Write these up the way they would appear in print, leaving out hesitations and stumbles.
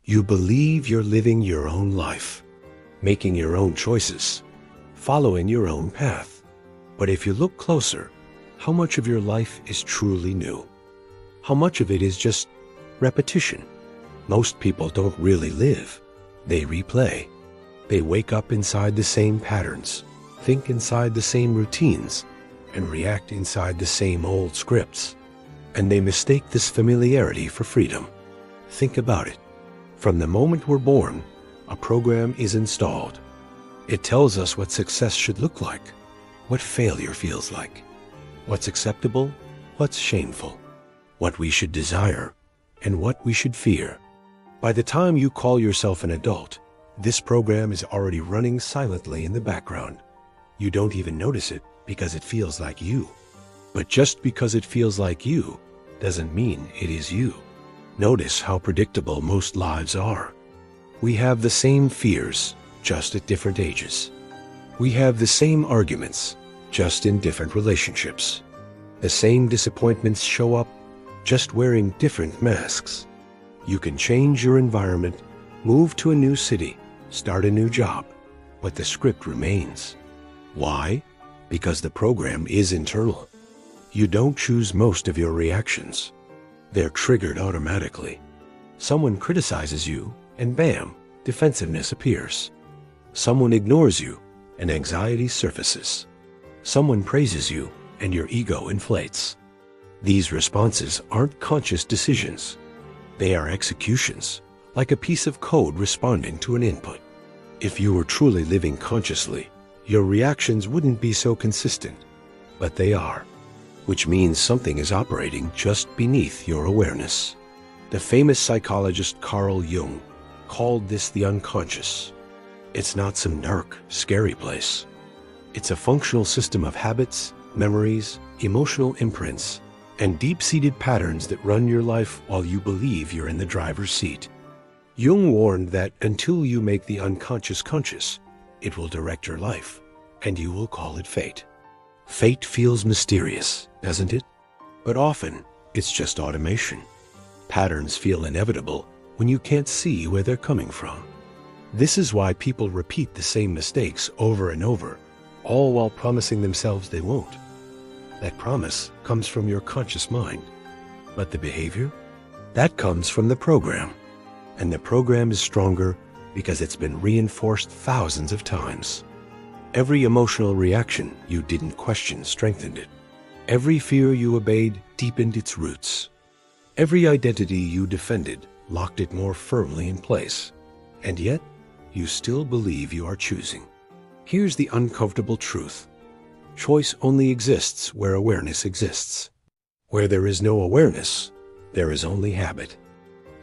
You believe you're living your own life, making your own choices, following your own path. But if you look closer, how much of your life is truly new? How much of it is just repetition? Most people don't really live. They replay. They wake up inside the same patterns, think inside the same routines, and react inside the same old scripts. And they mistake this familiarity for freedom. Think about it. From the moment we're born, a program is installed. It tells us what success should look like, what failure feels like, what's acceptable, what's shameful, what we should desire, and what we should fear. By the time you call yourself an adult, this program is already running silently in the background. You don't even notice it because it feels like you. But just because it feels like you doesn't mean it is you. Notice how predictable most lives are. We have the same fears, just at different ages. We have the same arguments, just in different relationships. The same disappointments show up, just wearing different masks. You can change your environment, move to a new city, start a new job, but the script remains. Why? Because the program is internal. You don't choose most of your reactions. They're triggered automatically. Someone criticizes you, and bam, defensiveness appears. Someone ignores you, and anxiety surfaces. Someone praises you, and your ego inflates. These responses aren't conscious decisions. They are executions, like a piece of code responding to an input. If you were truly living consciously, your reactions wouldn't be so consistent, but they are, which means something is operating just beneath your awareness. The famous psychologist Carl Jung called this the unconscious. It's not some dark, scary place. It's a functional system of habits, memories, emotional imprints, and deep-seated patterns that run your life while you believe you're in the driver's seat. Jung warned that until you make the unconscious conscious, it will direct your life, and you will call it fate. Fate feels mysterious, doesn't it? But often, it's just automation. Patterns feel inevitable when you can't see where they're coming from. This is why people repeat the same mistakes over and over, all while promising themselves they won't. That promise comes from your conscious mind. But the behavior? That comes from the program. And the program is stronger because it's been reinforced thousands of times. Every emotional reaction you didn't question strengthened it. Every fear you obeyed deepened its roots. Every identity you defended locked it more firmly in place. And yet, you still believe you are choosing. Here's the uncomfortable truth. Choice only exists where awareness exists. Where there is no awareness, there is only habit.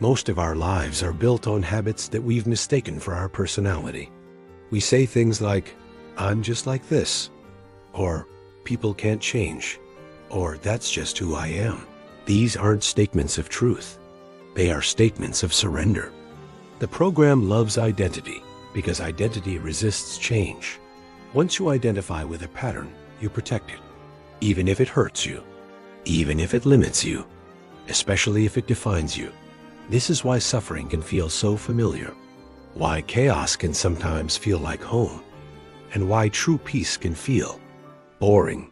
Most of our lives are built on habits that we've mistaken for our personality. We say things like, "I'm just like this," or "people can't change," or "that's just who I am." These aren't statements of truth. They are statements of surrender. The program loves identity because identity resists change. Once you identify with a pattern, you protect it, even if it hurts you, even if it limits you, especially if it defines you. This is why suffering can feel so familiar, why chaos can sometimes feel like home, and why true peace can feel boring.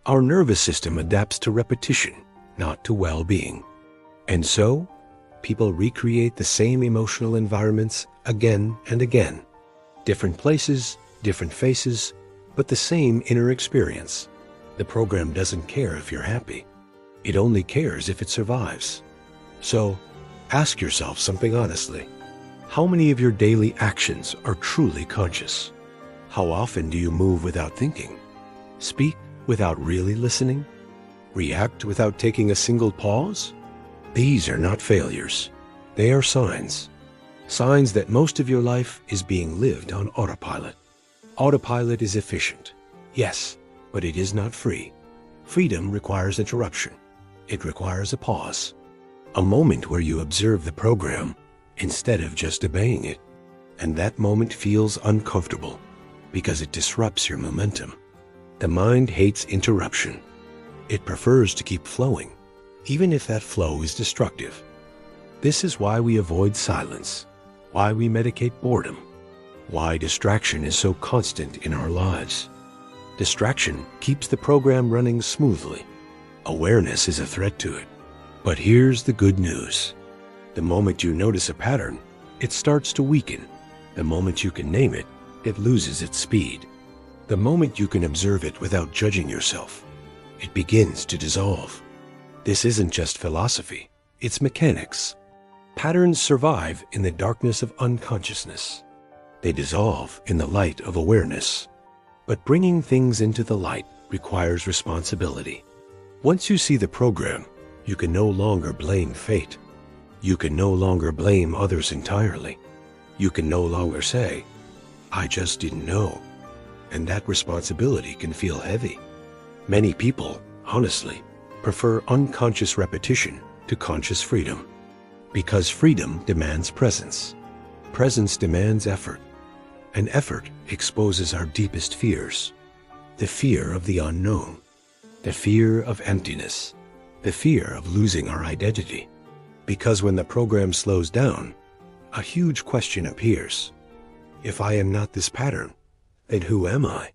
Our nervous system adapts to repetition, not to well-being. And so, people recreate the same emotional environments again and again. Different places, different faces, but the same inner experience. The program doesn't care if you're happy. It only cares if it survives. So, ask yourself something honestly. How many of your daily actions are truly conscious? How often do you move without thinking? Speak without really listening? React without taking a single pause? These are not failures. They are signs. Signs that most of your life is being lived on autopilot. Autopilot is efficient, yes, but it is not free. Freedom requires interruption. It requires a pause. A moment where you observe the program instead of just obeying it. And that moment feels uncomfortable because it disrupts your momentum. The mind hates interruption. It prefers to keep flowing, even if that flow is destructive. This is why we avoid silence, why we medicate boredom, why distraction is so constant in our lives. Distraction keeps the program running smoothly. Awareness is a threat to it. But here's the good news. The moment you notice a pattern, it starts to weaken. The moment you can name it, it loses its speed. The moment you can observe it without judging yourself, it begins to dissolve. This isn't just philosophy, it's mechanics. Patterns survive in the darkness of unconsciousness. They dissolve in the light of awareness. But bringing things into the light requires responsibility. Once you see the program, you can no longer blame fate. You can no longer blame others entirely. You can no longer say, "I just didn't know." And that responsibility can feel heavy. Many people, honestly, prefer unconscious repetition to conscious freedom. Because freedom demands presence. Presence demands effort. And effort exposes our deepest fears. The fear of the unknown. The fear of emptiness. The fear of losing our identity. Because when the program slows down, a huge question appears. If I am not this pattern, then who am I?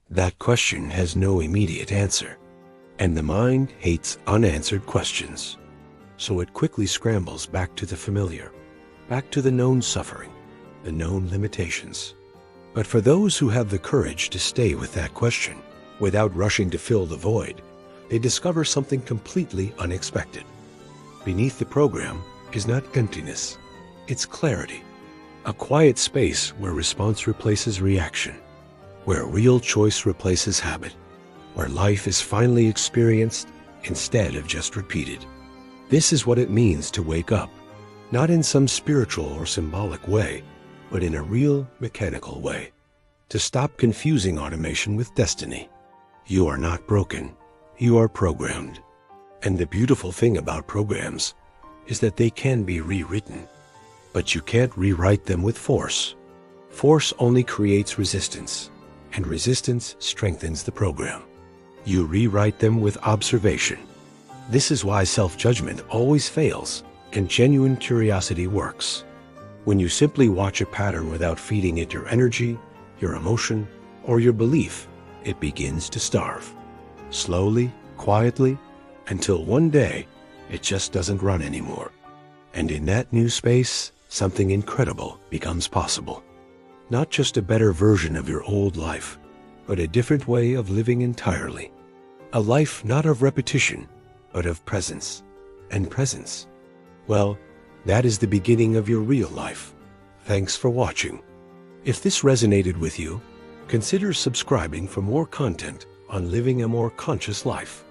That question has no immediate answer. And the mind hates unanswered questions. So it quickly scrambles back to the familiar, back to the known suffering, the known limitations. But for those who have the courage to stay with that question, without rushing to fill the void, they discover something completely unexpected. Beneath the program is not emptiness, it's clarity. A quiet space where response replaces reaction, where real choice replaces habit, where life is finally experienced instead of just repeated. This is what it means to wake up, not in some spiritual or symbolic way, but in a real mechanical way. To stop confusing automation with destiny. You are not broken, you are programmed. And the beautiful thing about programs is that they can be rewritten, but you can't rewrite them with force. Force only creates resistance, and resistance strengthens the program. You rewrite them with observation. This is why self-judgment always fails and genuine curiosity works. When you simply watch a pattern without feeding it your energy, your emotion, or your belief, it begins to starve. Slowly, quietly, until one day, it just doesn't run anymore. And in that new space, something incredible becomes possible. Not just a better version of your old life, but a different way of living entirely. A life not of repetition, but of presence. And presence, well, that is the beginning of your real life. Thanks for watching. If this resonated with you, consider subscribing for more content on living a more conscious life.